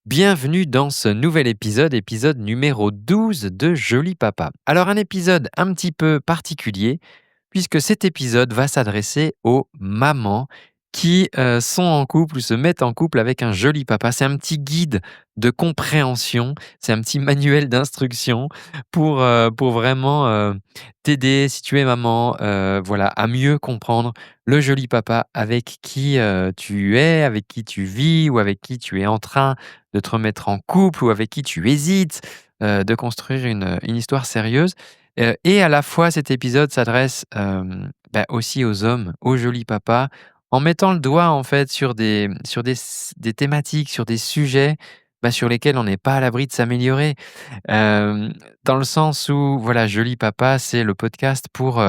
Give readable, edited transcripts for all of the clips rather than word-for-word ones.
Bienvenue dans ce nouvel épisode numéro 12 de Joli Papa. Alors un épisode un petit peu particulier, puisque cet épisode va s'adresser aux mamans qui sont en couple ou se mettent en couple avec un joli papa. C'est un petit guide de compréhension, c'est un petit manuel d'instruction pour vraiment t'aider, si tu es maman, voilà, à mieux comprendre le joli papa avec qui tu es, avec qui tu vis ou avec qui tu es en train de te remettre en couple ou avec qui tu hésites, de construire une histoire sérieuse. Et à la fois cet épisode s'adresse, aussi aux hommes, aux jolis papas, en mettant le doigt en fait sur des thématiques, sur des sujets, sur lesquels on n'est pas à l'abri de s'améliorer. Hem, Dans le sens où voilà, Joli Papa, c'est le podcast pour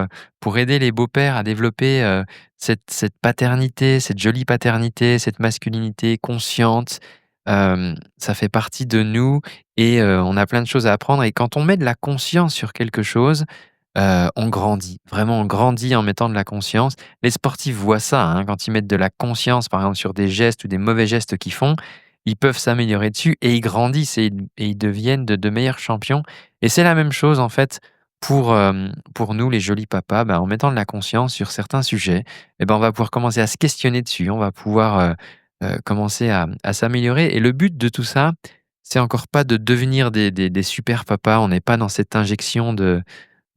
aider les beaux-pères à développer, cette paternité, cette jolie paternité, cette masculinité consciente. Ça fait partie de nous et on a plein de choses à apprendre et quand on met de la conscience sur quelque chose, on grandit. Vraiment, on grandit en mettant de la conscience. Les sportifs voient ça, hein, quand ils mettent de la conscience, par exemple, sur des gestes ou des mauvais gestes qu'ils font, ils peuvent s'améliorer dessus et ils grandissent et ils deviennent de meilleurs champions et c'est la même chose, en fait, pour nous, les jolis papas. En mettant de la conscience sur certains sujets on va pouvoir commencer à se questionner dessus. On va pouvoir, commencer à s'améliorer et le but de tout ça, c'est encore pas de devenir des super papas. On n'est pas dans cette injection de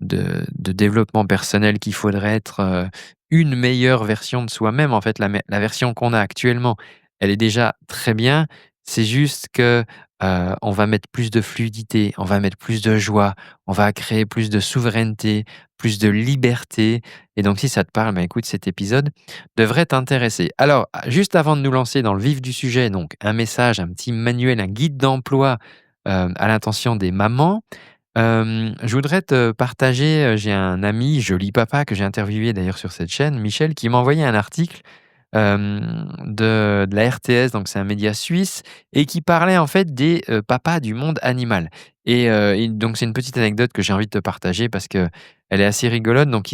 développement personnel qu'il faudrait être, une meilleure version de soi-même. En fait, la version qu'on a actuellement, elle est déjà très bien. C'est juste que, on va mettre plus de fluidité, on va mettre plus de joie, on va créer plus de souveraineté, plus de liberté et donc si ça te parle, écoute, cet épisode devrait t'intéresser. Alors, juste avant de nous lancer dans le vif du sujet, donc un message, un petit manuel, un guide d'emploi, à l'intention des mamans. Je voudrais te partager, j'ai un ami, Joli Papa, que j'ai interviewé d'ailleurs sur cette chaîne, Michel, qui m'a envoyé un article, de la RTS, donc c'est un média suisse et qui parlait en fait des, papas du monde animal et donc c'est une petite anecdote que j'ai envie de te partager parce qu'elle est assez rigolote. Donc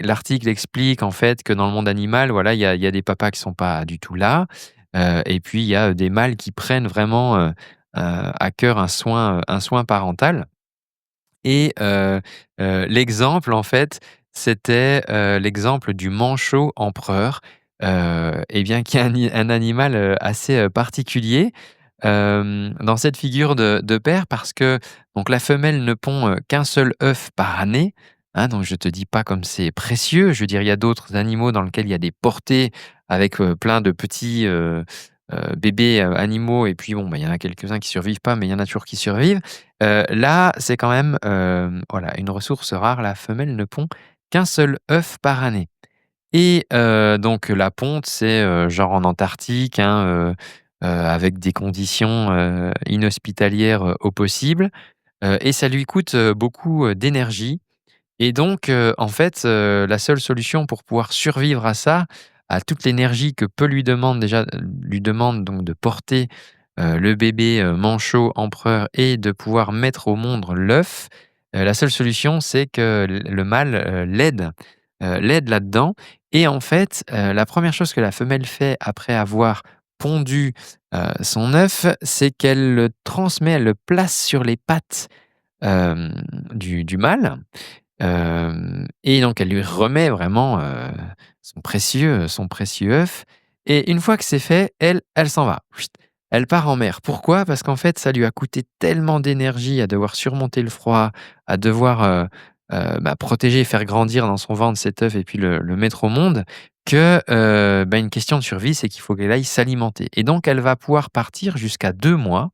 l'article explique en fait que dans le monde animal, voilà, il y a des papas qui sont pas du tout là, et puis il y a, des mâles qui prennent vraiment, à cœur un soin parental. Et l'exemple en fait, c'était, l'exemple du manchot empereur, qui est un animal, assez, particulier, dans cette figure de père parce que donc la femelle ne pond, qu'un seul œuf par année, hein, donc je te dis pas comme c'est précieux. Je veux dire, il y a d'autres animaux dans lesquels il y a des portées avec, plein de petits, bébés, animaux et puis il y en a quelques-uns qui survivent pas, mais il y en a toujours qui survivent. Là, c'est quand même, voilà, une ressource rare. La femelle ne pond qu'un seul œuf par année et donc la ponte, c'est, genre en Antarctique, hein, avec des conditions, inhospitalières, au possible, et ça lui coûte, beaucoup, d'énergie et donc en fait, la seule solution pour pouvoir survivre à ça, à toute l'énergie que peu lui demande donc de porter, le bébé, manchot empereur et de pouvoir mettre au monde l'œuf, la seule solution c'est que le mâle, l'aide là-dedans et en fait, la première chose que la femelle fait après avoir pondu, son œuf, c'est qu'elle le transmet, elle le place sur les pattes, du mâle. Et donc elle lui remet vraiment, son précieux œuf et une fois que c'est fait, elle s'en va. Chut. Elle part en mer. Pourquoi? Parce qu'en fait, ça lui a coûté tellement d'énergie à devoir surmonter le froid, à devoir, protéger et faire grandir dans son ventre cet œuf et puis le mettre au monde que, une question de survie, c'est qu'il faut qu'elle aille s'alimenter et donc elle va pouvoir partir jusqu'à 2 mois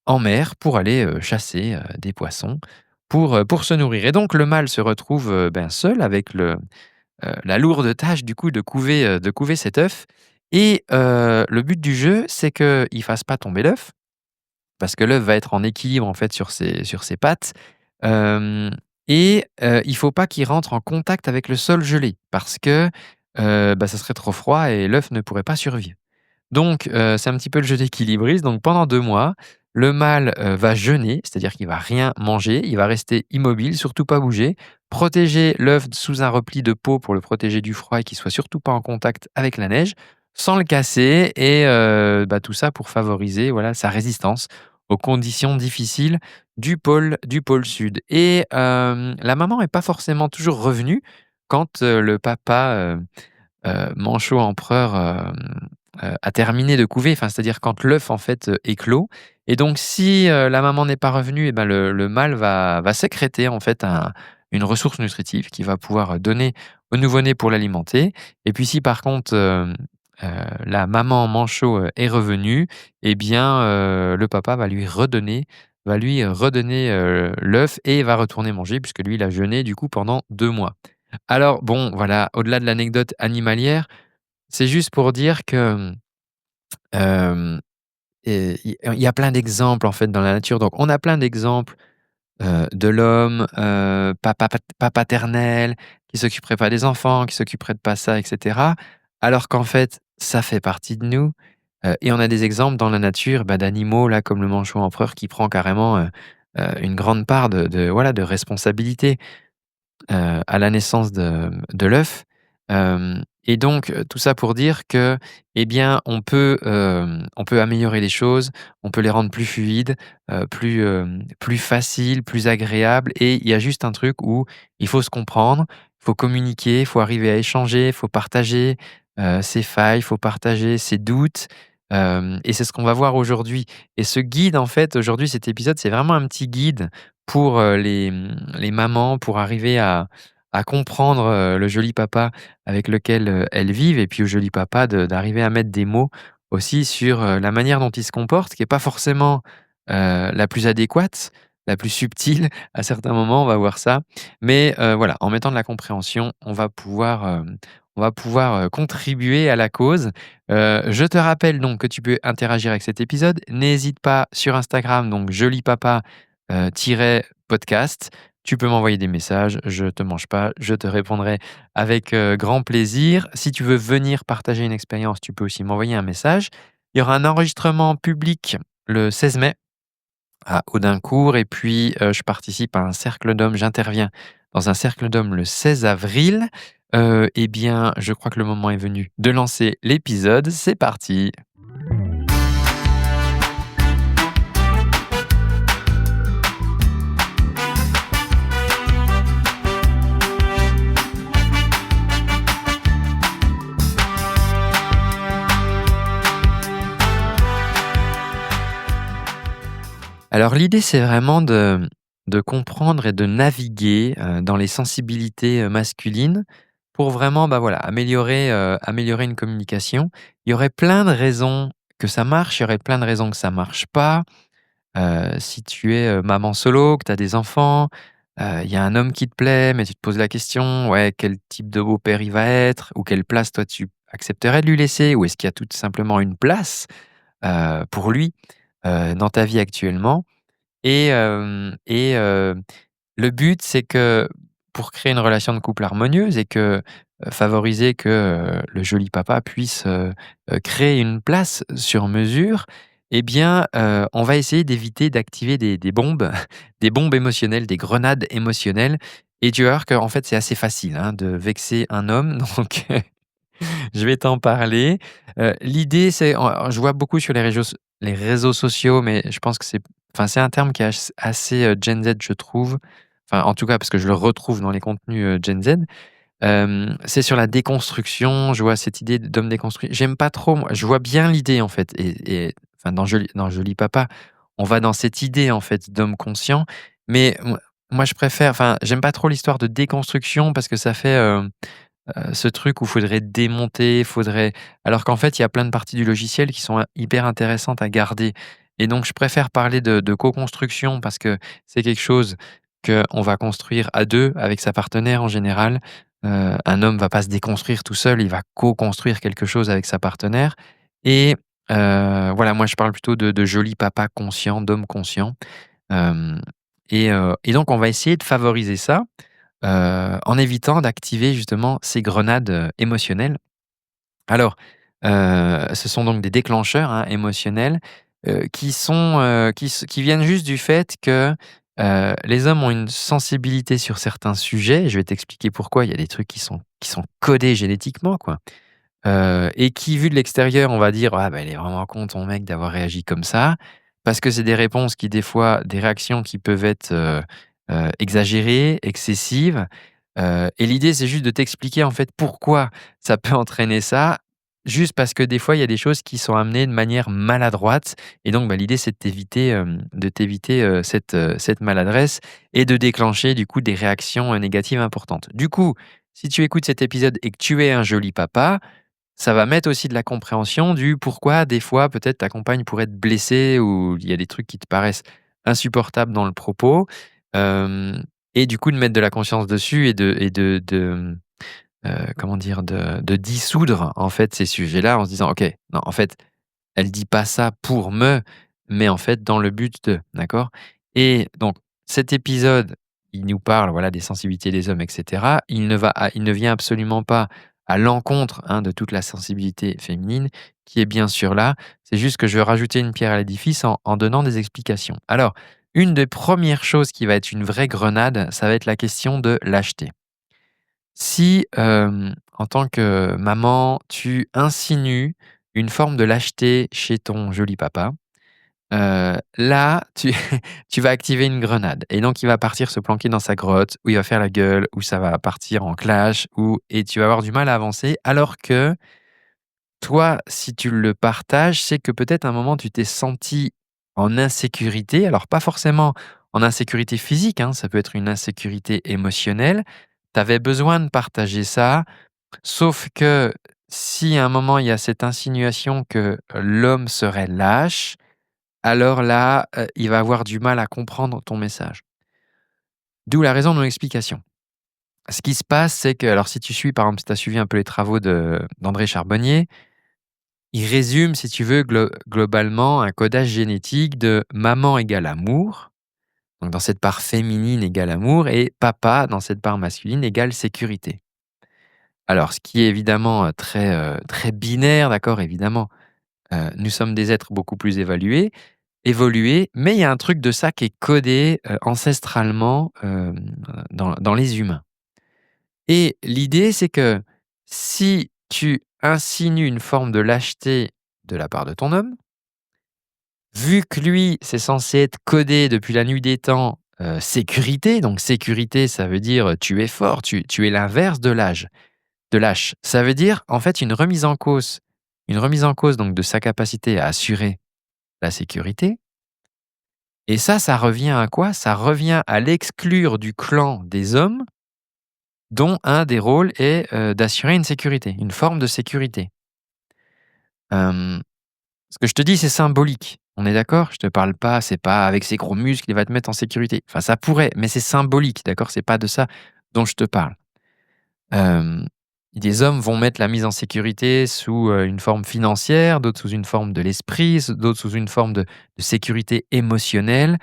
en mer pour aller, chasser, des poissons pour se nourrir et donc le mâle se retrouve, seul avec la lourde tâche du coup de couver cet œuf et le but du jeu, c'est qu'il fasse pas tomber l'œuf parce que l'œuf va être en équilibre en fait sur ses pattes, hem il faut pas qu'il rentre en contact avec le sol gelé parce que, ça serait trop froid et l'œuf ne pourrait pas survivre. Donc c'est un petit peu le jeu d'équilibriste. Donc pendant 2 mois, le mâle, va jeûner, c'est-à-dire qu'il va rien manger, il va rester immobile, surtout pas bouger, protéger l'œuf sous un repli de peau pour le protéger du froid et qu'il soit surtout pas en contact avec la neige. sans le casser et tout ça pour favoriser, voilà, sa résistance aux conditions difficiles du pôle sud et la maman est pas forcément toujours revenue quand, le papa, manchot empereur, a terminé de couver, enfin, c'est-à-dire quand l'œuf, en fait, éclot et donc si, la maman n'est pas revenue et ben, le mâle va sécréter, en fait, une ressource nutritive qu'il va pouvoir, donner au nouveau-né pour l'alimenter et puis si par contre, la maman manchot, est revenue et bien, le papa va lui redonner, l'œuf et va retourner manger puisque lui, il a jeûné, du coup, pendant 2 mois. Alors bon, voilà, au-delà de l'anecdote animalière, c'est juste pour dire que, hem, il y a plein d'exemples, en fait, dans la nature. Donc on a plein d'exemples, de l'homme, pas paternel, qui s'occuperait pas des enfants, qui s'occuperait de pas ça et cetera. Alors qu'en fait, ça fait partie de nous, et on a des exemples dans la nature, d'animaux, là, comme le manchot empereur qui prend carrément, une grande part de responsabilité. À la naissance de l'œuf. Et donc, tout ça pour dire que, eh bien, on peut améliorer les choses, on peut les rendre plus fluides, plus faciles, plus agréables et il y a juste un truc où il faut se comprendre, il faut communiquer, il faut arriver à échanger, il faut partager, ses failles, il faut partager ses doutes, et c'est ce qu'on va voir aujourd'hui et ce guide, en fait, aujourd'hui, cet épisode, c'est vraiment un petit guide pour, les mamans, pour arriver à comprendre, le joli papa avec lequel, elles vivent et puis au joli papa d'arriver à mettre des mots aussi sur, la manière dont il se comporte, qui est pas forcément, la plus adéquate, la plus subtile. À certains moments, on va voir ça. Mais, voilà, en mettant de la compréhension, on va pouvoir contribuer à la cause. Je te rappelle donc que tu peux interagir avec cet épisode. N'hésite pas sur Instagram, donc joli papa, tiret podcast. Tu peux m'envoyer des messages, je te mange pas, je te répondrai avec, grand plaisir. Si tu veux venir partager une expérience, tu peux aussi m'envoyer un message. Il y aura un enregistrement public le 16 mai à Audincourt et puis, je participe à un cercle d'hommes, j'interviens dans un cercle d'hommes le 16 avril. Eh bien, je crois que le moment est venu de lancer l'épisode. C'est parti! Alors l'idée, c'est vraiment de comprendre et de naviguer, dans les sensibilités, masculines pour vraiment, voilà, améliorer une communication. Il y aurait plein de raisons que ça marche, il y aurait plein de raisons que ça marche pas. Si tu es, maman solo, que tu as des enfants, il y a un homme qui te plaît, mais tu te poses la question: «Ouais, quel type de beau-père il va être?» ou «Quelle place toi tu accepterais de lui laisser?» ou est-ce qu'il y a tout simplement une place, pour lui, dans ta vie actuellement? Et le but, c'est que pour créer une relation de couple harmonieuse et que, favoriser que, le joli papa puisse, créer une place sur mesure, eh bien, on va essayer d'éviter d'activer des bombes, des bombes émotionnelles, des grenades émotionnelles et tu vas voir qu'en fait, c'est assez facile, hein, de vexer un homme donc je vais t'en parler. L'idée, c'est je vois beaucoup sur les réseaux sociaux, mais je pense que c'est un terme qui est assez, Gen Z, je trouve. Enfin, en tout cas, parce que je le retrouve dans les contenus, Gen Z. C'est sur la déconstruction. Je vois cette idée d'homme déconstruit. J'aime pas trop, moi. Je vois bien l'idée, en fait et enfin, dans Joli Papa, on va dans cette idée, en fait, d'homme conscient. Mais moi, je préfère j'aime pas trop l'histoire de déconstruction parce que ça fait, ce truc où faudrait démonter, faudrait alors qu'en fait, il y a plein de parties du logiciel qui sont, hyper intéressantes à garder et donc je préfère parler de co-construction parce que c'est quelque chose qu'on va construire à 2 avec sa partenaire en général. Un homme va pas se déconstruire tout seul, il va co-construire quelque chose avec sa partenaire et voilà, moi je parle plutôt de joli papa conscient, d'homme conscient, hem et donc on va essayer de favoriser ça. En évitant d'activer justement ces grenades, émotionnelles. Alors, ce sont donc des déclencheurs, hein, émotionnels, qui viennent juste du fait que, les hommes ont une sensibilité sur certains sujets. Je vais t'expliquer pourquoi. Il y a des trucs qui sont codés génétiquement, quoi. et qui, vu de l'extérieur, on va dire: «Ah bah, il est vraiment con ton mec d'avoir réagi comme ça». Parce que c'est des réponses qui des fois des réactions qui peuvent être, exagérées, excessives, et l'idée c'est juste de t'expliquer en fait pourquoi ça peut entraîner ça, juste parce que des fois il y a des choses qui sont amenées de manière maladroite et donc bah, l'idée c'est de t'éviter, cette maladresse et de déclencher du coup des réactions, négatives importantes. Du coup, si tu écoutes cet épisode et que tu es un joli papa, ça va mettre aussi de la compréhension du pourquoi des fois peut-être ta compagne pourrait être blessée ou il y a des trucs qui te paraissent insupportables dans le propos, hem et du coup de mettre de la conscience dessus et comment dire? De dissoudre en fait ces sujets-là en se disant: «OK, non en fait, elle dit pas ça pour me, mais en fait dans le but de», d'accord? Et donc cet épisode, il nous parle, voilà, des sensibilités des hommes et cetera. Il ne vient absolument pas à l'encontre, hein, de toute la sensibilité féminine qui est bien sûr là. C'est juste que je veux rajouter une pierre à l'édifice en donnant des explications. Alors, une des premières choses qui va être une vraie grenade, ça va être la question de lâcheté. Si, en tant que maman, tu insinues une forme de lâcheté chez ton joli papa, là, tu tu vas activer une grenade et donc il va partir se planquer dans sa grotte, où il va faire la gueule, où ça va partir en clash, et tu vas avoir du mal à avancer. Alors que toi, si tu le partages, c'est que peut-être à un moment tu t'es senti en insécurité, alors pas forcément en insécurité physique, hein, ça peut être une insécurité émotionnelle. Tu avais besoin de partager ça. Sauf que si à un moment il y a cette insinuation que l'homme serait lâche, alors là, il va avoir du mal à comprendre ton message. D'où la raison de mon explication. Ce qui se passe, c'est que, alors si tu suis, par exemple, si tu as suivi un peu les travaux d'André Charbonnier, il résume, si tu veux, globalement, un codage génétique de maman égale amour, donc dans cette part féminine égale amour, et papa dans cette part masculine égale sécurité. Alors, ce qui est évidemment très binaire, d'accord, évidemment. Nous sommes des êtres beaucoup plus évolués, mais il y a un truc de ça qui est codé, ancestralement, dans les humains. Et l'idée, c'est que si tu insinues une forme de lâcheté de la part de ton homme, vu que lui, c'est censé être codé depuis la nuit des temps, sécurité, donc sécurité, ça veut dire, tu es fort, tu es l'inverse de lâche. Ça veut dire, en fait, une remise en cause donc de sa capacité à assurer la sécurité. Et ça revient à quoi? Ça revient à l'exclure du clan des hommes, dont un des rôles est, d'assurer une sécurité, une forme de sécurité. Hem, Ce que je te dis, c'est symbolique. On est d'accord? Je te parle pas, c'est pas avec ses gros muscles, il va te mettre en sécurité. Enfin, ça pourrait, mais c'est symbolique, d'accord? C'est pas de ça dont je te parle. Hem, des hommes vont mettre la mise en sécurité sous, une forme financière, d'autres sous une forme de l'esprit, d'autres sous une forme de sécurité émotionnelle.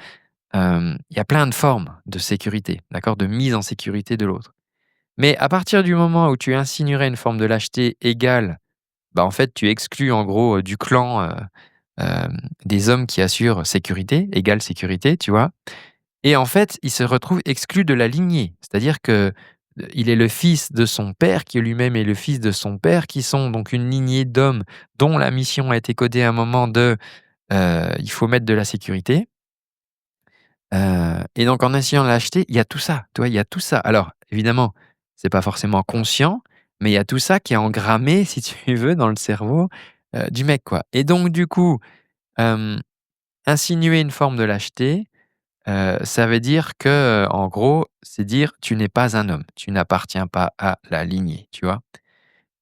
Il y a plein de formes de sécurité, d'accord? De mise en sécurité de l'autre. Mais à partir du moment où tu insinuerais une forme de lâcheté égale, bah, en fait, tu exclus en gros, du clan, des hommes qui assurent sécurité, égale sécurité, tu vois? Et en fait, il se retrouve exclu de la lignée. C'est-à-dire que, il est le fils de son père, qui lui-même est le fils de son père, qui sont donc une lignée d'hommes dont la mission a été codée à un moment de, il faut mettre de la sécurité. Et donc en essayant de l'acheter, il y a tout ça, tu vois? Il y a tout ça. Alors évidemment, c'est pas forcément conscient, mais il y a tout ça qui est engrammé, si tu veux, dans le cerveau, du mec, quoi. Et donc du coup, hem, insinuer une forme de lâcheté, ça veut dire que, en gros, c'est dire: «Tu n'es pas un homme, tu n'appartiens pas à la lignée», tu vois?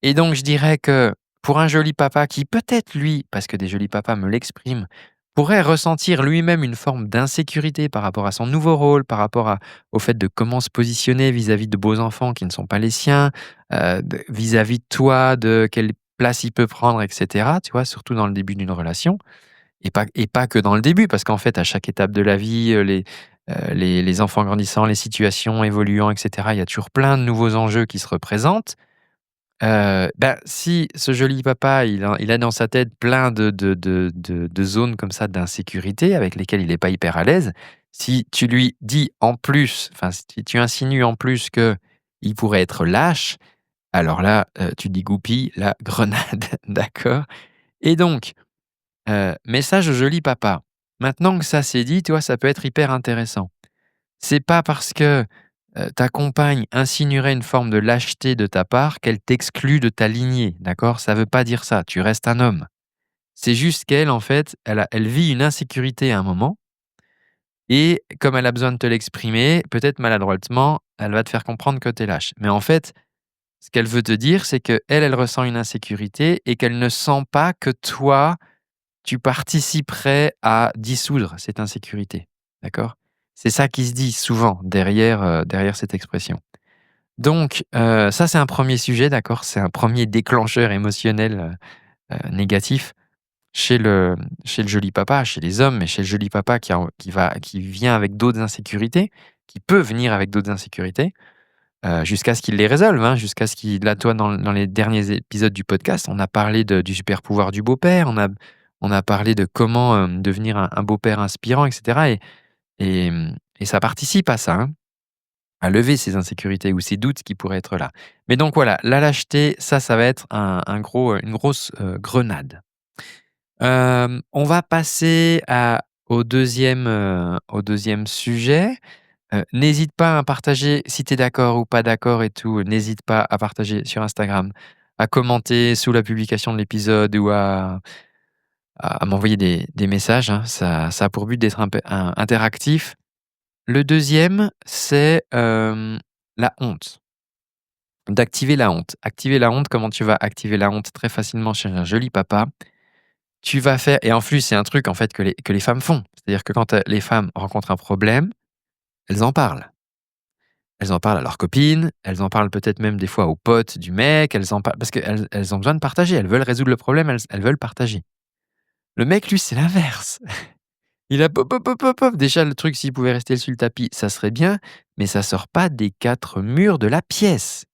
Et donc je dirais que pour un joli papa qui peut-être lui, parce que des jolis papas me l'expriment, pourrait ressentir lui-même une forme d'insécurité par rapport à son nouveau rôle, par rapport au fait de comment se positionner vis-à-vis de beaux enfants qui ne sont pas les siens, vis-à-vis de toi, de quelle place il peut prendre, et cetera, tu vois? Surtout dans le début d'une relation et pas que dans le début parce qu'en fait à chaque étape de la vie, les enfants grandissant, les situations évoluant, et cetera, il y a toujours plein de nouveaux enjeux qui se représentent. Bah, si ce joli papa, il a dans sa tête plein de zones comme ça d'insécurité avec lesquelles il est pas hyper à l'aise, si tu lui dis en plus, enfin, si tu insinues en plus qu'il pourrait être lâche, Alors là, tu dégoupilles la grenade, d'accord? Et donc, message au joli papa. Maintenant que ça c'est dit, tu vois, ça peut être hyper intéressant. C'est pas parce que, ta compagne insinuerait une forme de lâcheté de ta part qu'elle t'exclut de ta lignée, d'accord? Ça veut pas dire ça, tu restes un homme. C'est juste qu'elle, en fait, elle vit une insécurité à un moment et comme elle a besoin de te l'exprimer, peut-être maladroitement, elle va te faire comprendre que tu es lâche. Mais en fait, ce qu'elle veut te dire, c'est qu'elle, elle ressent une insécurité et qu'elle ne sent pas que toi, tu participerais à dissoudre cette insécurité. D'accord? C'est ça qui se dit souvent derrière cette expression. Donc, ça, c'est un premier sujet, d'accord? C'est un premier déclencheur émotionnel, négatif chez le chez le joli papa, chez les hommes, mais chez le joli papa qui vient avec d'autres insécurités, qui peut venir avec d'autres insécurités, jusqu'à ce qu'il les résolve, hein, jusqu'à ce qu'il là, toi, dans les derniers épisodes du podcast, on a parlé du super pouvoir du beau-père, on a parlé de comment, devenir un beau-père inspirant et cetera et ça participe à ça, hein, à lever ces insécurités ou ces doutes qui pourraient être là. Mais donc voilà, la lâcheté, ça va être une grosse, grenade. On va passer au deuxième sujet. N'hésite pas à partager si tu es d'accord ou pas d'accord et tout, n'hésite pas à partager sur Instagram, à commenter sous la publication de l'épisode ou à m'envoyer des messages, hein. Ça a pour but d'être un peu interactif. Le deuxième, c'est, la honte, d'activer la honte. Activer la honte, comment tu vas activer la honte? Très facilement chez un joli papa. Tu vas faire et en plus, c'est un truc en fait que les femmes font. C'est-à-dire que quand, les femmes rencontrent un problème, elles en parlent. Elles en parlent à leurs copines, elles en parlent peut-être même des fois aux potes du mec, elles en parlent parce qu'elles ont besoin de partager, elles veulent résoudre le problème, elles veulent partager. Le mec, lui, c'est l'inverse. Il a pop, pop, pop, pop, pop. Déjà, le truc, s'il pouvait rester sur le tapis, ça serait bien, mais ça sort pas des 4 murs de la pièce.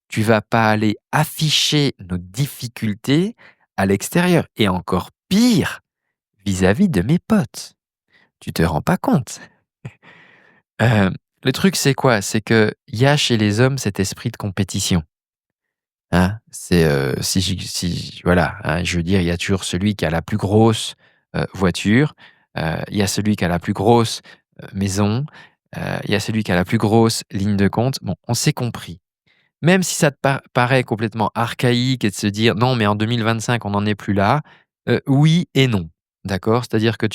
Tu vas pas aller afficher nos difficultés à l'extérieur et encore pire, vis-à-vis de mes potes. Tu te rends pas compte? Heu, le truc, c'est quoi? C'est qu'il y a chez les hommes cet esprit de compétition, hein. C'est, si voilà, hein, je veux dire, il y a toujours celui qui a la plus grosse, voiture, il y a celui qui a la plus grosse, maison, il y a celui qui a la plus grosse ligne de compte. Bon, on s'est compris. Même si ça te paraît complètement archaïque et de se dire: «Non, mais en 2025, on n'en est plus là», oui et non, d'accord? C'est-à-dire que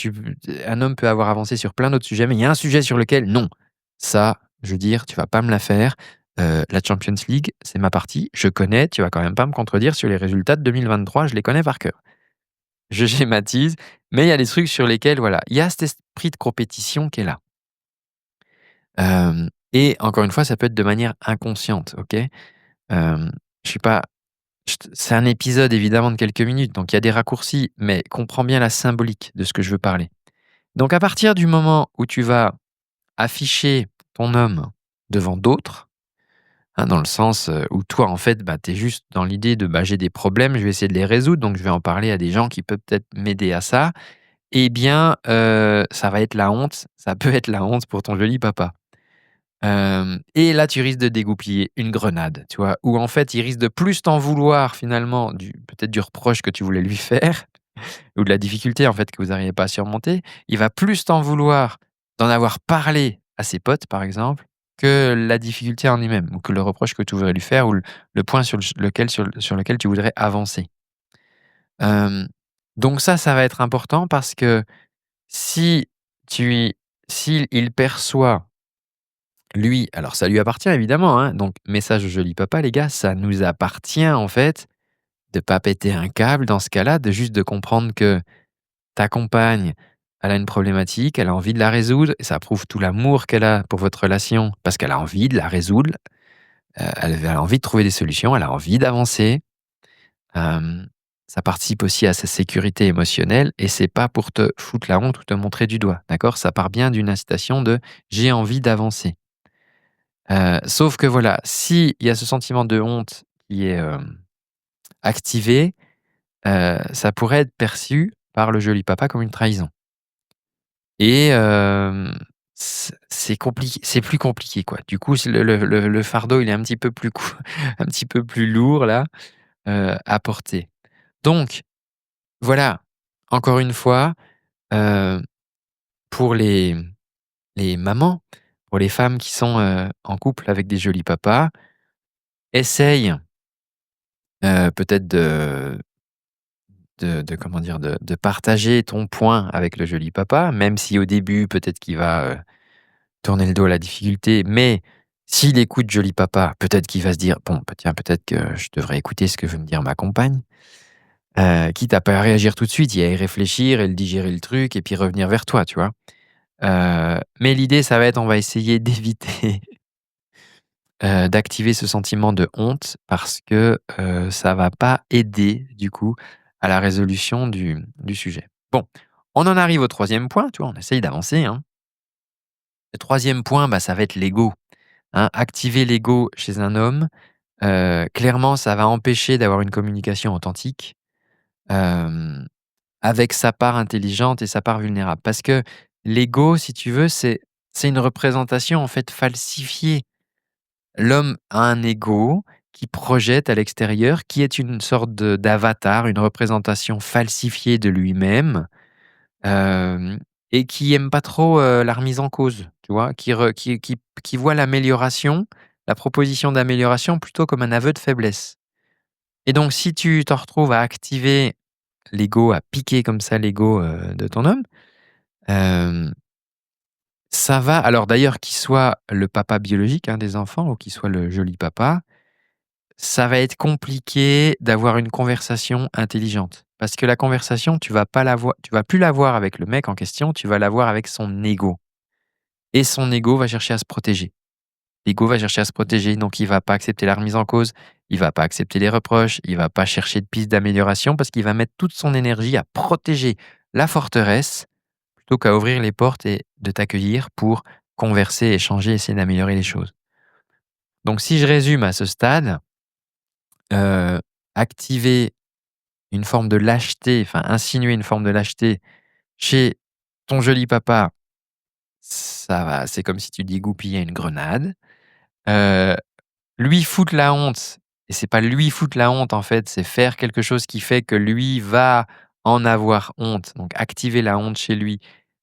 un homme peut avoir avancé sur plein d'autres sujets, mais il y a un sujet sur lequel non, ça, je veux dire, tu vas pas me la faire, la Champions League, c'est ma partie, je connais, tu vas quand même pas me contredire sur les résultats de 2023, je les connais par cœur. Je schématise, mais il y a des trucs sur lesquels, voilà, il y a cet esprit de compétition qui est là. Et encore une fois, ça peut être de manière inconsciente, OK? Je suis pas c'est un épisode évidemment de quelques minutes, donc il y a des raccourcis, mais comprends bien la symbolique de ce que je veux parler. Donc à partir du moment où tu vas afficher ton homme devant d'autres, hein, dans le sens, où toi en fait, bah, tu es juste dans l'idée de: «Bah, j'ai des problèmes, je vais essayer de les résoudre, donc je vais en parler à des gens qui peuvent peut-être m'aider à ça», eh bien, ça va être la honte, ça peut être la honte pour ton joli papa. Et là, tu risques de dégoupiller une grenade, tu vois? Où en fait, il risque de plus t'en vouloir finalement peut-être du reproche que tu voulais lui faire ou de la difficulté en fait que vous n'arrivez pas à surmonter. Il va plus t'en vouloir d'en avoir parlé à ses potes, par exemple, que la difficulté en lui-même ou que le reproche que tu voudrais lui faire ou le point sur lequel tu voudrais avancer. Hem, donc ça va être important parce que si tu s'il il perçoit lui, alors ça lui appartient évidemment, hein, donc message au joli papa les gars, ça nous appartient en fait de pas péter un câble dans ce cas-là, de comprendre que ta compagne, elle a une problématique, elle a envie de la résoudre et ça prouve tout l'amour qu'elle a pour votre relation parce qu'elle a envie de la résoudre, elle a envie de trouver des solutions, elle a envie d'avancer. Hem, Ça participe aussi à sa sécurité émotionnelle et c'est pas pour te foutre la honte ou te montrer du doigt, d'accord? Ça part bien d'une incitation de: «J'ai envie d'avancer». Sauf que voilà, s'il y a ce sentiment de honte qui est, activé, ça pourrait être perçu par le joli papa comme une trahison et c'est plus compliqué, quoi. Du coup, c'est le fardeau, il est un petit peu plus un petit peu plus lourd là, à porter. Donc voilà, encore une fois, heu, pour les mamans, pour les femmes qui sont, en couple avec des jolis papas, essaye, peut-être de comment dire? De partager ton point avec le joli papa, même si au début, peut-être qu'il va, tourner le dos à la difficulté, mais s'il écoute joli papa, peut-être qu'il va se dire: «Bon, bah, tiens, peut-être que je devrais écouter ce que veut me dire ma compagne». Quitte à pas réagir tout de suite, y à y réfléchir et le digérer le truc et puis revenir vers toi, tu vois? Mais l'idée, ça va être, on va essayer d'éviter, d'activer ce sentiment de honte parce que, ça va pas aider, du coup, à la résolution du sujet. Bon, on en arrive au troisième point, tu vois? On essaye d'avancer, hein. Le troisième point, bah, ça va être l'ego, hein. Activer l'ego chez un homme, clairement, ça va empêcher d'avoir une communication authentique, hem, avec sa part intelligente et sa part vulnérable. Parce que l'ego, si tu veux, c'est une représentation, en fait, falsifiée. L'homme a un ego qui projette à l'extérieur, qui est une sorte d'avatar, une représentation falsifiée de lui-même, hem et qui aime pas trop, la remise en cause, tu vois? Qui voit l'amélioration, la proposition d'amélioration plutôt comme un aveu de faiblesse. Et donc si tu te retrouves à activer l'ego, à piquer comme ça l'ego, de ton homme, hem, ça va alors d'ailleurs qu'il soit le papa biologique, hein, des enfants ou qu'il soit le joli papa, ça va être compliqué d'avoir une conversation intelligente. Parce que la conversation, tu vas plus l'avoir avec le mec en question, tu vas l'avoir avec son ego. Et son ego va chercher à se protéger. L'ego va chercher à se protéger, donc il va pas accepter la remise en cause, il va pas accepter les reproches, il va pas chercher de pistes d'amélioration parce qu'il va mettre toute son énergie à protéger la forteresse plutôt qu'à ouvrir les portes et de t'accueillir pour converser, échanger, essayer d'améliorer les choses. Donc si je résume à ce stade, heu, activer une forme de lâcheté, enfin insinuer une forme de lâcheté chez ton joli papa, ça va, c'est comme si tu dégoupillais une grenade. Heu, Lui foutre la honte et c'est pas lui foutre la honte en fait, c'est faire quelque chose qui fait que lui va en avoir honte, donc activer la honte chez lui.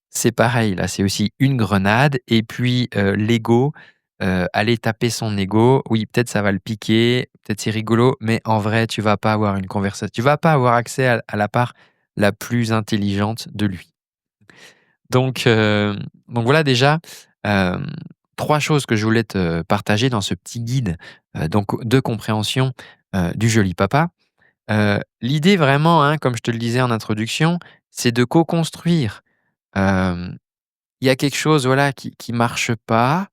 C'est pareil, là, c'est aussi une grenade et puis, l'ego, aller taper son ego, oui, peut-être ça va le piquer, peut-être c'est rigolo, mais en vrai, tu vas pas avoir accès à la part la plus intelligente de lui. Donc, voilà déjà, hem, 3 choses que je voulais te partager dans ce petit guide, donc de compréhension, du joli papa. L'idée vraiment, hein, comme je te le disais en introduction, c'est de co-construire. Hem Il y a quelque chose, voilà, qui marche pas.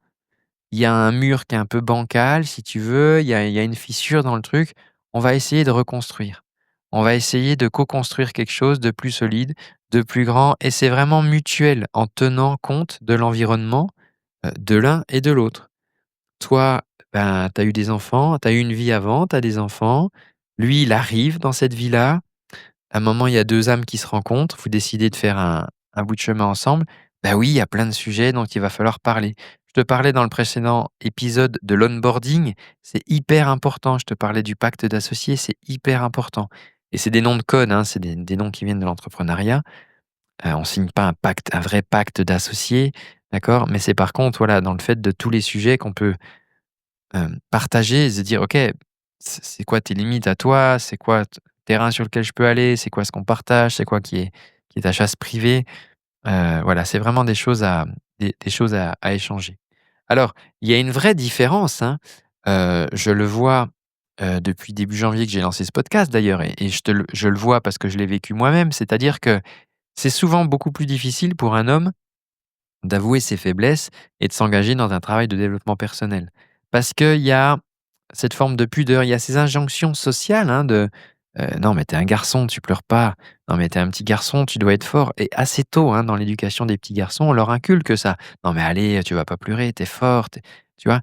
Il y a un mur qui est un peu bancal, si tu veux. Il y a une fissure dans le truc. On va essayer de reconstruire. On va essayer de co-construire quelque chose de plus solide, de plus grand et c'est vraiment mutuel en tenant compte de l'environnement, de l'un et de l'autre. Toi, ben, tu as eu des enfants, tu as eu une vie avant, tu as des enfants. Lui, il arrive dans cette vie-là. À un moment, il y a 2 âmes qui se rencontrent, vous décidez de faire un bout de chemin ensemble. Bah oui, il y a plein de sujets dont il va falloir parler. Je te parlais dans le précédent épisode de l'onboarding, c'est hyper important. Je te parlais du pacte d'associés, c'est hyper important. Et c'est des noms de code, hein, c'est des noms qui viennent de l'entrepreneuriat. On signe pas un vrai pacte d'associés, d'accord? Mais c'est par contre, voilà, dans le fait de tous les sujets qu'on peut partager et se dire: «OK, c'est quoi tes limites à toi? C'est quoi t terrain sur lequel je peux aller? C'est quoi ce qu'on partage? C'est quoi qui est ta chasse privée?» Voilà, c'est vraiment des choses à échanger. Alors, il y a une vraie différence, hein, je le vois, depuis début janvier que j'ai lancé ce podcast d'ailleurs et je le vois parce que je l'ai vécu moi-même. C'est-à-dire que c'est souvent beaucoup plus difficile pour un homme d'avouer ses faiblesses et de s'engager dans un travail de développement personnel. Parce qu'il y a cette forme de pudeur, il y a ces injonctions sociales, hein, «Non mais t'es un garçon, tu pleures pas. Non mais t'es un petit garçon, tu dois être fort» et assez tôt, hein, dans l'éducation des petits garçons, on leur inculque ça. «Non mais allez, tu vas pas pleurer, t'es forte, tu vois?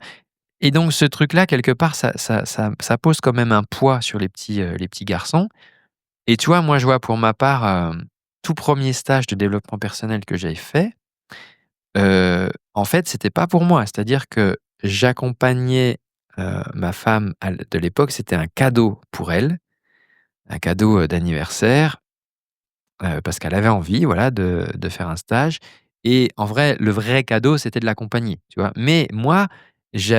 Et donc ce truc-là, quelque part, ça pose quand même un poids sur les petits garçons et tu vois, moi, je vois pour ma part, tout premier stage de développement personnel que j'avais fait, en fait, c'était pas pour moi. C'est-à-dire que j'accompagnais, ma femme de l'époque, c'était un cadeau pour elle, un cadeau, d'anniversaire. Parce qu'elle avait envie, voilà, de faire un stage et en vrai, le vrai cadeau, c'était de l'accompagner, tu vois? Mais moi, j'y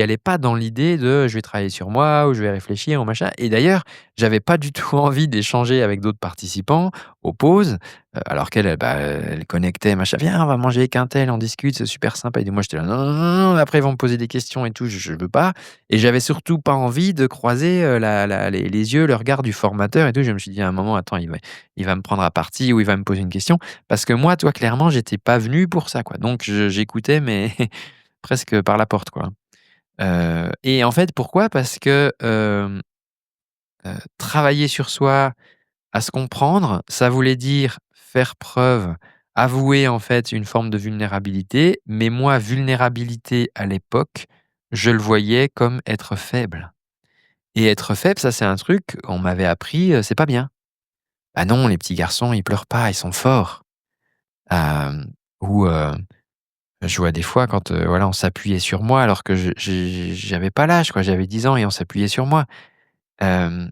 allais pas dans l'idée de: «Je vais travailler sur moi» ou «Je vais réfléchir» ou machin et d'ailleurs, j'avais pas du tout envie d'échanger avec d'autres participants aux pauses, alors qu'elle, elle connectait machin: «Viens, on va manger avec untel, on discute, c'est super sympa» et moi, j'étais là: «Non, non, non, non, après ils vont me poser des questions et tout, je veux pas» et j'avais surtout pas envie de croiser, les yeux, le regard du formateur et tout. Je me suis dit à un moment: «Attends, il va me prendre à partie ou il va me poser une question. Parce que moi, toi, clairement, j'étais pas venu pour ça, quoi. Donc j'écoutais, mais presque par la porte, quoi. Et en fait, pourquoi? Parce que, travailler sur soi, à se comprendre, ça voulait dire faire preuve, avouer, en fait, une forme de vulnérabilité. Mais moi, vulnérabilité à l'époque, je le voyais comme être faible. Et être faible, ça, c'est un truc, on m'avait appris, c'est pas bien. Ah non, les petits garçons, ils pleurent pas, ils sont forts. Hem, ou, je vois des fois quand, voilà, on s'appuyait sur moi alors que j'avais pas l'âge quoi, j'avais 10 ans et on s'appuyait sur moi. Hem,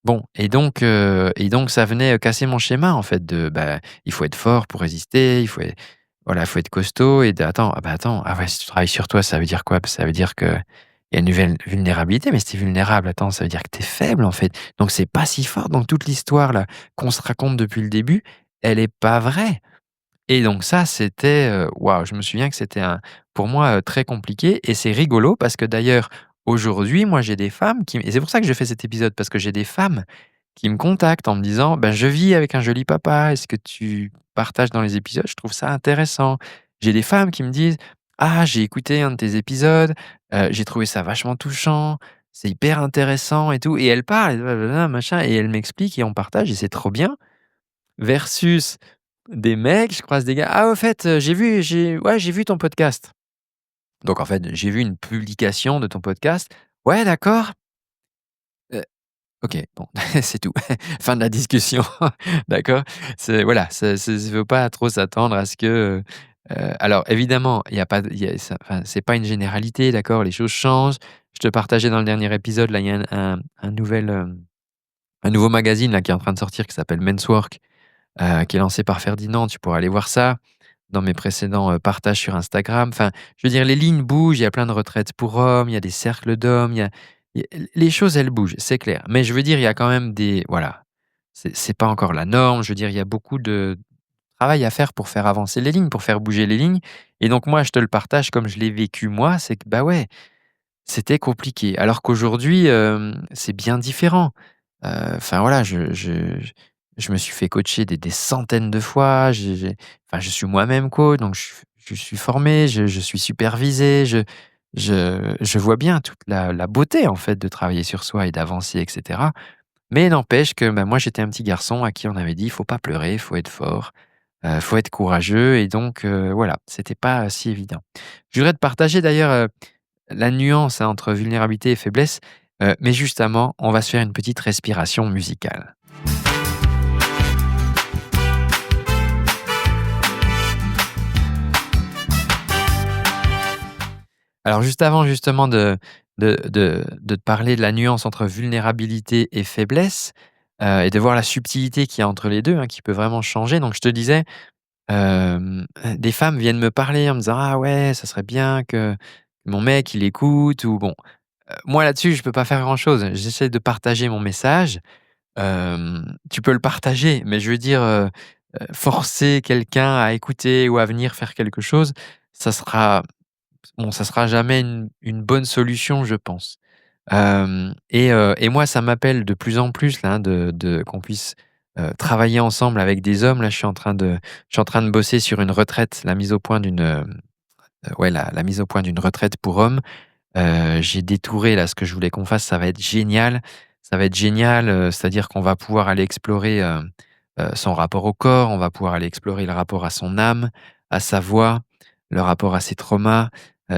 bon et donc ça venait, casser mon schéma en fait de, bah, il faut être fort pour résister, il faut être costaud et attends, ah bah, attends, ah ouais, si tu travailles sur toi, ça veut dire quoi? Ça veut dire qu'il y a une vulnérabilité, mais si tu es vulnérable, attends, ça veut dire que tu es faible en fait. Donc c'est pas si fort, donc toute l'histoire là qu'on se raconte depuis le début, elle est pas vraie. Et donc ça, c'était, waouh, je me souviens que c'était pour moi, très compliqué et c'est rigolo parce que d'ailleurs, aujourd'hui, moi, j'ai des femmes qui et c'est pour ça que je fais cet épisode parce que j'ai des femmes qui me contactent en me disant: «Ben, je vis avec un joli papa, est-ce que tu partages dans les épisodes? Je trouve ça intéressant». J'ai des femmes qui me disent: «Ah, j'ai écouté un de tes épisodes, j'ai trouvé ça vachement touchant, c'est hyper intéressant et tout» et elles parlent et blablabla, machin et elles m'expliquent et on partage et c'est trop bien versus des mecs, je croise des gars: «Ah au fait, j'ai vu ton podcast». Donc en fait, j'ai vu une publication de ton podcast. «Ouais d'accord, heu, OK, bon, c'est tout. Fin de la discussion». D'accord? C'est voilà, faut pas trop s'attendre à ce que, alors évidemment, il y a pas de il y a ça enfin, c'est pas une généralité, d'accord? Les choses changent. Je te partageais dans le dernier épisode, là, il y a un nouveau magazine là qui est en train de sortir qui s'appelle Men's Work, qui est lancé par Ferdinand. Tu pourras aller voir ça. Dans mes précédents, partages sur Instagram. Enfin, je veux dire, les lignes bougent, il y a plein de retraites pour hommes, il y a des cercles d'hommes, il y a les choses, elles bougent, c'est clair. Mais je veux dire, il y a quand même des voilà, c'est pas encore la norme. Je veux dire, il y a beaucoup de travail à faire pour faire avancer les lignes, pour faire bouger les lignes et donc moi, je te le partage comme je l'ai vécu moi, c'est que, bah, ouais, c'était compliqué. Alors qu'aujourd'hui, c'est bien différent. Enfin voilà, je me suis fait coacher des centaines de fois. Enfin, je suis moi-même coach, donc je suis formé, je suis supervisé, je vois bien toute la beauté, en fait, de travailler sur soi et d'avancer et cetera. Mais n'empêche que, bah, moi, j'étais un petit garçon à qui on avait dit: «Il faut pas pleurer, il faut être fort, faut être courageux» et donc voilà, c'était pas si évident. Je voudrais te partager d'ailleurs, la nuance, hein, entre vulnérabilité et faiblesse, mais justement, on va se faire une petite respiration musicale. Alors juste avant justement de te parler de la nuance entre vulnérabilité et faiblesse, et de voir la subtilité qu'il y a entre les 2, hein, qui peut vraiment changer. Donc je te disais, des femmes viennent me parler en me disant: «Ah ouais, ça serait bien que mon mec il écoute» ou bon, moi là-dessus je peux pas faire grand chose. J'essaie de partager mon message. Tu peux le partager, mais je veux dire, forcer quelqu'un à écouter ou à venir faire quelque chose, ça sera bon, ça sera jamais une bonne solution, je pense. Et moi, ça m'appelle de plus en plus là, hein, de qu'on puisse, travailler ensemble avec des hommes. Là, je suis en train de bosser sur une retraite, la mise au point d'une, ouais, la mise au point d'une retraite pour hommes. J'ai détouré là ce que je voulais qu'on fasse, ça va être génial. Ça va être génial, c'est-à-dire qu'on va pouvoir aller explorer, son rapport au corps, on va pouvoir aller explorer le rapport à son âme, à sa voix, le rapport à ses traumas,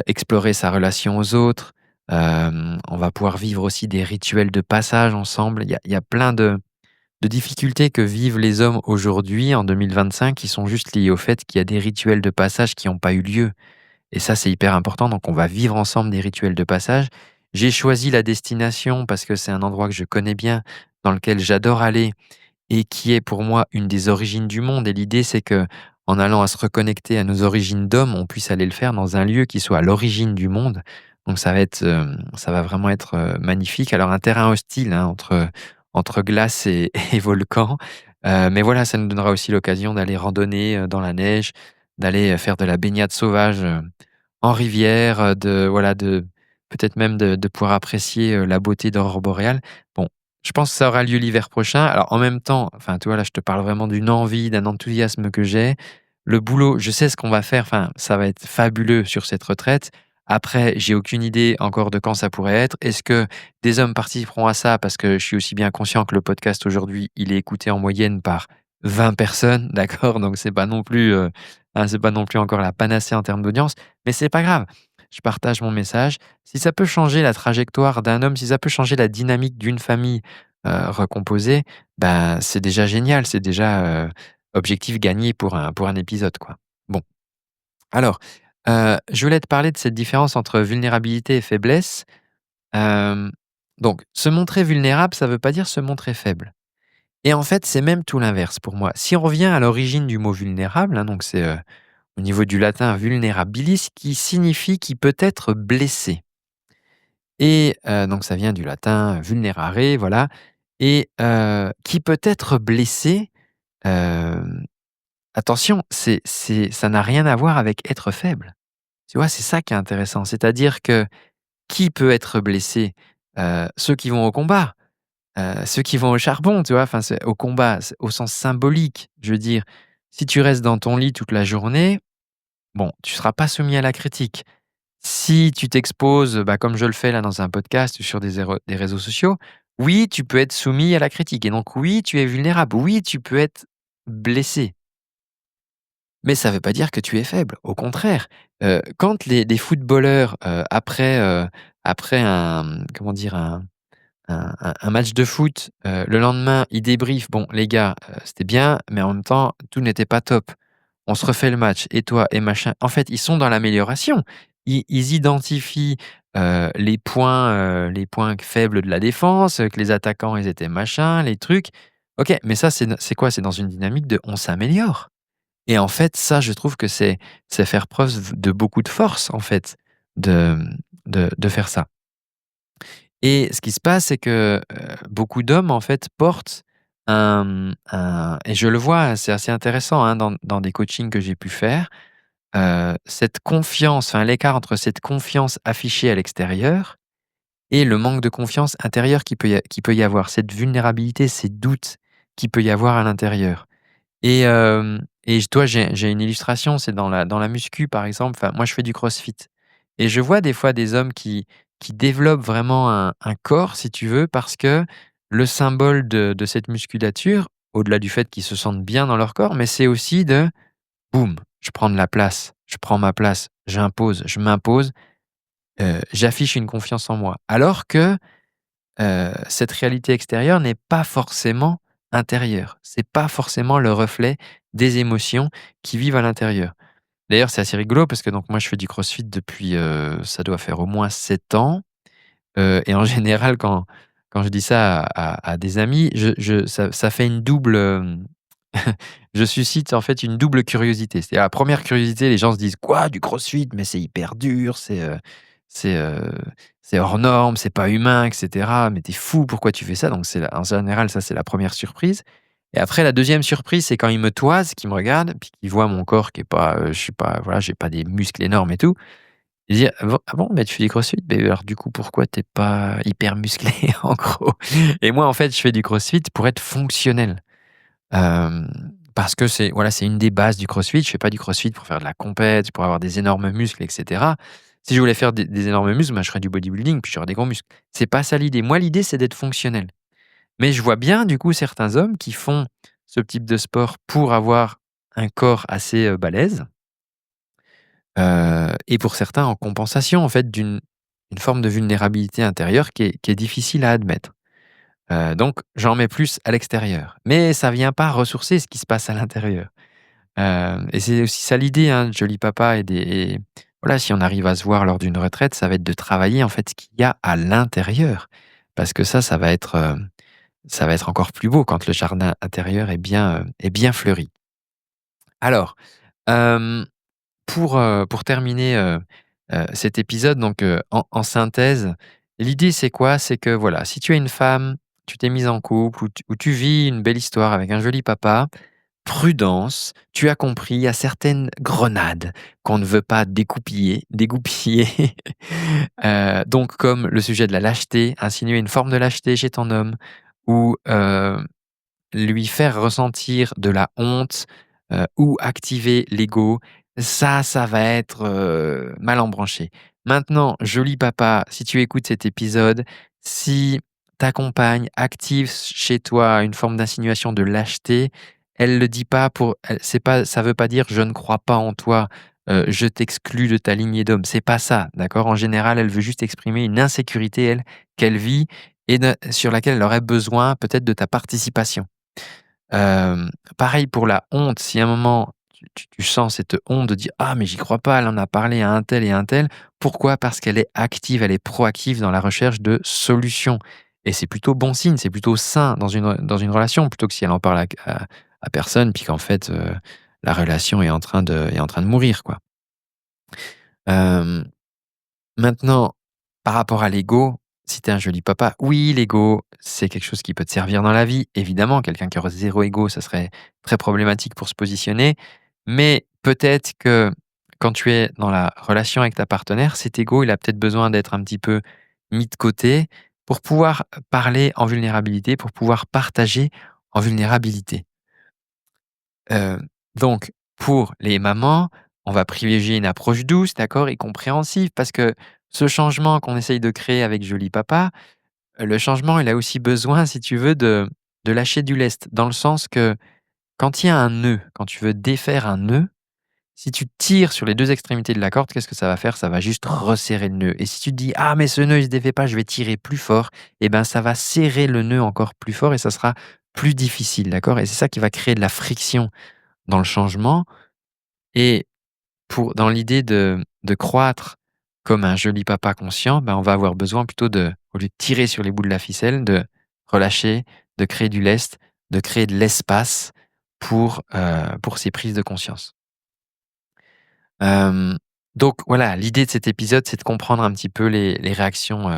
explorer sa relation aux autres. On va pouvoir vivre aussi des rituels de passage ensemble. Il y a plein de difficultés que vivent les hommes aujourd'hui en 2025 qui sont juste liées au fait qu'il y a des rituels de passage qui n'ont pas eu lieu. Et ça, c'est hyper important. Donc, on va vivre ensemble des rituels de passage. J'ai choisi la destination parce que c'est un endroit que je connais bien, dans lequel j'adore aller et qui est pour moi une des origines du monde. Et l'idée, c'est que en allant à se reconnecter à nos origines d'hommes, on puisse aller le faire dans un lieu qui soit à l'origine du monde. Donc ça va vraiment être magnifique. Alors un terrain hostile hein, entre glace et, et volcan, mais voilà, ça nous donnera aussi l'occasion d'aller randonner dans la neige, d'aller faire de la baignade sauvage en rivière, de peut-être même de pouvoir apprécier la beauté d'aurore boréale. Bon, je pense que ça aura lieu l'hiver prochain. Alors en même temps, enfin, tu vois, là, je te parle vraiment d'une envie, d'un enthousiasme que j'ai. Le boulot, je sais ce qu'on va faire. Enfin, ça va être fabuleux sur cette retraite. Après, j'ai aucune idée encore de quand ça pourrait être. Est-ce que des hommes participeront à ça? Parce que je suis aussi bien conscient que le podcast aujourd'hui, il est écouté en moyenne par 20 personnes, d'accord? Donc c'est pas non plus, c'est pas non plus encore la panacée en termes d'audience, mais c'est pas grave. Je partage mon message. Si ça peut changer la trajectoire d'un homme, si ça peut changer la dynamique d'une famille recomposée, ben, c'est déjà génial. C'est déjà objectif gagné pour un épisode, quoi. Bon, alors, je voulais te parler de cette différence entre vulnérabilité et faiblesse. Euh, donc, se montrer vulnérable, ça ne veut pas dire se montrer faible. Et en fait, c'est même tout l'inverse pour moi. Si on revient à l'origine du mot vulnérable, hein, donc c'est au niveau du latin vulnerabilis, qui signifie qui peut être blessé. Et donc ça vient du latin vulnerare, voilà. Et qui peut être blessé, hem, attention, ça n'a rien à voir avec être faible. Tu vois? C'est ça qui est intéressant. C'est-à-dire que qui peut être blessé? Ceux qui vont au combat, ceux qui vont au charbon, tu vois? Enfin, c'est au combat, c'est au sens symbolique. Je veux dire, si tu restes dans ton lit toute la journée, bon, tu seras pas soumis à la critique. Si tu t'exposes, bah, comme je le fais là dans un podcast ou sur des réseaux sociaux, oui, tu peux être soumis à la critique et donc oui, tu es vulnérable. Oui, tu peux être blessé. Mais ça ne veut pas dire que tu es faible. Au contraire, quand les footballeurs, après un, comment dire? Un match de foot, le lendemain, ils débriefent: «Bon les gars, c'était bien, mais en même temps, tout n'était pas top. On se refait le match et toi et machin». En fait, ils sont dans l'amélioration. Ils identifient, les points faibles de la défense, que les attaquants, ils étaient machin, les trucs. OK, mais ça, c'est quoi? C'est dans une dynamique de on s'améliore et en fait, ça, je trouve que c'est faire preuve de beaucoup de force, en fait, de, de faire ça. Et ce qui se passe, c'est que, beaucoup d'hommes, en fait, portent un et je le vois, c'est assez intéressant, hein, dans des coachings que j'ai pu faire, cette confiance, enfin, l'écart entre cette confiance affichée à l'extérieur et le manque de confiance intérieure qui peut y avoir, cette vulnérabilité, ces doutes qu'il peut y avoir à l'intérieur. Et toi, j'ai une illustration, c'est dans la muscu, par exemple. Enfin, moi, je fais du crossfit et je vois des fois des hommes qui développent vraiment un corps, si tu veux, parce que le symbole de cette musculature, au-delà du fait qu'ils se sentent bien dans leur corps, mais c'est aussi de: «Boum, je prends de la place, je prends ma place, j'impose, je m'impose, j'affiche une confiance en moi». Alors que cette réalité extérieure n'est pas forcément intérieure. C'est pas forcément le reflet des émotions qui vivent à l'intérieur. D'ailleurs, c'est assez rigolo parce que donc moi je fais du crossfit depuis, ça doit faire au moins 7 ans, et en général quand je dis ça à des amis, ça fait une double, je suscite en fait une double curiosité. C'est la première curiosité, les gens se disent: «Quoi? Du crossfit? Mais c'est hyper dur, c'est, heu, c'est hors norme, c'est pas humain et cetera. Mais tu es fou, pourquoi tu fais ça?» Donc en général, ça c'est la première surprise et après la deuxième surprise, c'est quand ils me toisent, qu'ils me regardent, puis qu'ils voient mon corps qui est pas, je suis pas voilà, j'ai pas des muscles énormes et tout. Ils disent: «Ah bon, mais tu fais du crossfit? Mais alors du coup, pourquoi tu es pas hyper musclé?» En gros et moi en fait, je fais du crossfit pour être fonctionnel. Parce que c'est voilà, c'est une des bases du crossfit. Je fais pas du crossfit pour faire de la compète, pour avoir des énormes muscles et cetera. Si je voulais faire des énormes muscles, bah, je ferais du bodybuilding, puis j'aurais des gros muscles. C'est pas ça l'idée. Moi, l'idée, c'est d'être fonctionnel. Mais je vois bien, du coup, certains hommes qui font ce type de sport pour avoir un corps assez, balèze, et pour certains en compensation, en fait, d'une forme de vulnérabilité intérieure qui est difficile à admettre. Donc j'en mets plus à l'extérieur. Mais ça vient pas ressourcer ce qui se passe à l'intérieur. Et c'est aussi ça l'idée, hein, de Joli Papa et voilà, si on arrive à se voir lors d'une retraite, ça va être de travailler en fait ce qu'il y a à l'intérieur. Parce que ça va être encore plus beau quand le jardin intérieur est bien fleuri. Alors, hem, pour terminer, cet épisode donc, en synthèse, l'idée c'est quoi? C'est que voilà, si tu es une femme, tu t'es mise en couple ou tu vis une belle histoire avec un joli papa, prudence, tu as compris, il y a certaines grenades qu'on ne veut pas dégoupiller, donc comme le sujet de la lâcheté, insinuer une forme de lâcheté chez ton homme ou, lui faire ressentir de la honte, ou activer l'ego, ça va être, mal embranché. Maintenant, joli papa, si tu écoutes cet épisode, si ta compagne active chez toi une forme d'insinuation de lâcheté, elle le dit pas pour elle c'est pas ça veut pas dire: «Je ne crois pas en toi, je t'exclus de ta lignée d'hommes». C'est pas ça, d'accord? En général, elle veut juste exprimer une insécurité, elle, qu'elle vit et sur laquelle elle aurait besoin peut-être de ta participation. Pareil pour la honte, si à un moment tu sens cette honte de dire: «Ah mais j'y crois pas, elle en a parlé à un tel et un tel». Pourquoi? Parce qu'elle est active, elle est proactive dans la recherche de solutions et c'est plutôt bon signe, c'est plutôt sain dans une relation plutôt que si elle en parle à personne puis qu'en fait, la relation est en train de mourir, quoi. Hem Maintenant, par rapport à l'ego, si tu es un joli papa, oui, l'ego, c'est quelque chose qui peut te servir dans la vie. Évidemment, quelqu'un qui aurait zéro ego, ça serait très problématique pour se positionner. Mais peut-être que quand tu es dans la relation avec ta partenaire, cet ego, il a peut-être besoin d'être un petit peu mis de côté pour pouvoir parler en vulnérabilité, pour pouvoir partager en vulnérabilité. Heu, donc pour les mamans, on va privilégier une approche douce, d'accord, et compréhensive parce que ce changement qu'on essaye de créer avec Joli Papa, le changement, il a aussi besoin, si tu veux, de lâcher du lest. Dans le sens que quand il y a un nœud, quand tu veux défaire un nœud, si tu tires sur les 2 extrémités de la corde, qu'est-ce que ça va faire? Ça va juste resserrer le nœud et si tu te dis: «Ah mais ce nœud, il se défait pas, je vais tirer plus fort», et ben, ça va serrer le nœud encore plus fort et ça sera plus difficile, d'accord, et c'est ça qui va créer de la friction dans le changement et dans l'idée de croître comme un joli papa conscient, ben, on va avoir besoin plutôt au lieu de tirer sur les bouts de la ficelle, de relâcher, de créer du lest, de créer de l'espace pour ces prises de conscience. Hem, donc voilà, l'idée de cet épisode, c'est de comprendre un petit peu les réactions,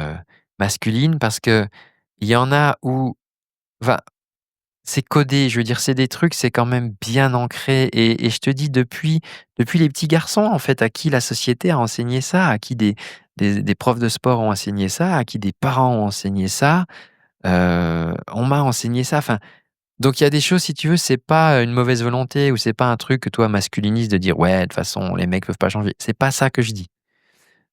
masculines parce que il y en a où enfin, c'est codé, je veux dire, c'est des trucs, c'est quand même bien ancré et je te dis depuis les petits garçons, en fait, à qui la société a enseigné ça, à qui des profs de sport ont enseigné ça, à qui des parents ont enseigné ça, on m'a enseigné ça, enfin, donc il y a des choses, si tu veux, c'est pas, une mauvaise volonté ou c'est pas un truc que toi masculiniste de dire: «Ouais, de toute façon, les mecs peuvent pas changer». C'est pas ça que je dis.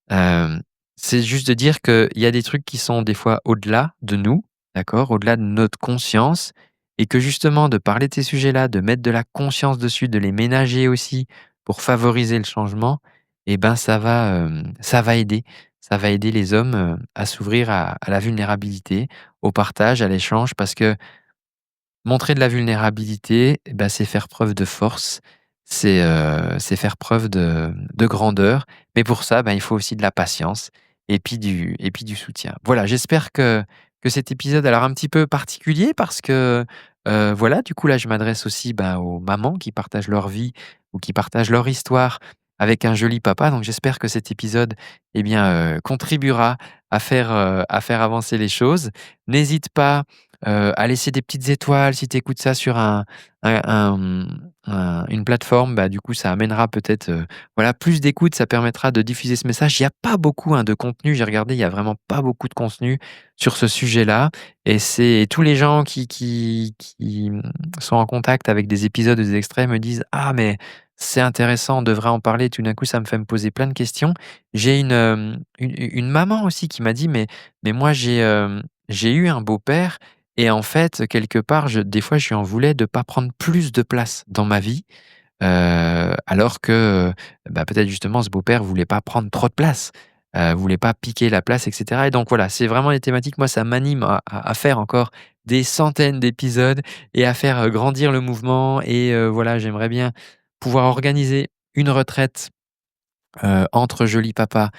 Hem, c'est juste de dire qu'il y a des trucs qui sont des fois au-delà de nous, d'accord? Au-delà de notre conscience et que justement de parler de ces sujets-là, de mettre de la conscience dessus, de les ménager aussi pour favoriser le changement et ben, ça va aider. Ça va aider les hommes, à s'ouvrir à la vulnérabilité, au partage, à l'échange parce que montrer de la vulnérabilité, eh bah, c'est faire preuve de force, c'est faire preuve de grandeur, mais pour ça, ben, il faut aussi de la patience et puis du soutien. Voilà, j'espère que cet épisode alors un petit peu particulier parce que, voilà, du coup, là, je m'adresse aussi, ben, aux mamans qui partagent leur vie ou qui partagent leur histoire avec un joli papa, donc j'espère que cet épisode, eh bien, contribuera à faire avancer les choses. N'hésite pas à laisser des petites étoiles si tu écoutes ça sur une plateforme, bah, du coup, ça amènera peut-être, voilà, plus d'écoute, ça permettra de diffuser ce message. Il y a pas beaucoup, hein, de contenu, j'ai regardé, il y a vraiment pas beaucoup de contenu sur ce sujet-là et c'est tous les gens qui sont en contact avec des épisodes ou des extraits me disent: «Ah mais c'est intéressant, on devrait en parler». Tout d'un coup, ça me fait me poser plein de questions. J'ai une maman aussi qui m'a dit: «Mais moi j'ai eu un beau-père et en fait, quelque part, des fois, je lui en voulais de pas prendre plus de place dans ma vie, alors que, bah, peut-être justement ce beau-père voulait pas prendre trop de place, voulait pas piquer la place et cetera et donc voilà, c'est vraiment des thématiques, moi, ça m'anime à faire encore des centaines d'épisodes et à faire, grandir le mouvement et voilà, j'aimerais bien pouvoir organiser une retraite entre joli papa,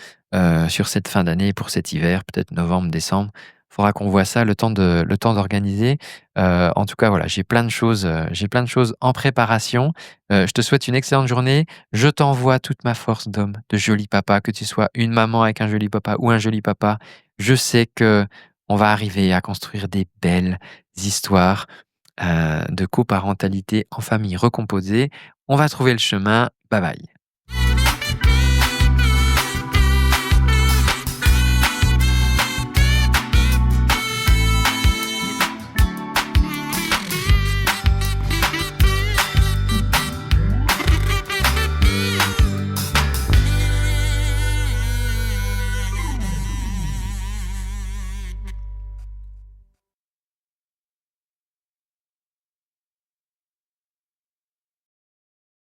sur cette fin d'année, pour cet hiver, peut-être novembre, décembre. Faudra qu'on voit ça, le temps d'organiser. En tout cas, voilà, j'ai plein de choses en préparation. Je te souhaite une excellente journée. Je t'envoie toute ma force d'homme, de joli papa, que tu sois une maman avec un joli papa ou un joli papa. Je sais qu'on va arriver à construire des belles histoires, de coparentalité en famille recomposée. On va trouver le chemin. Bye bye.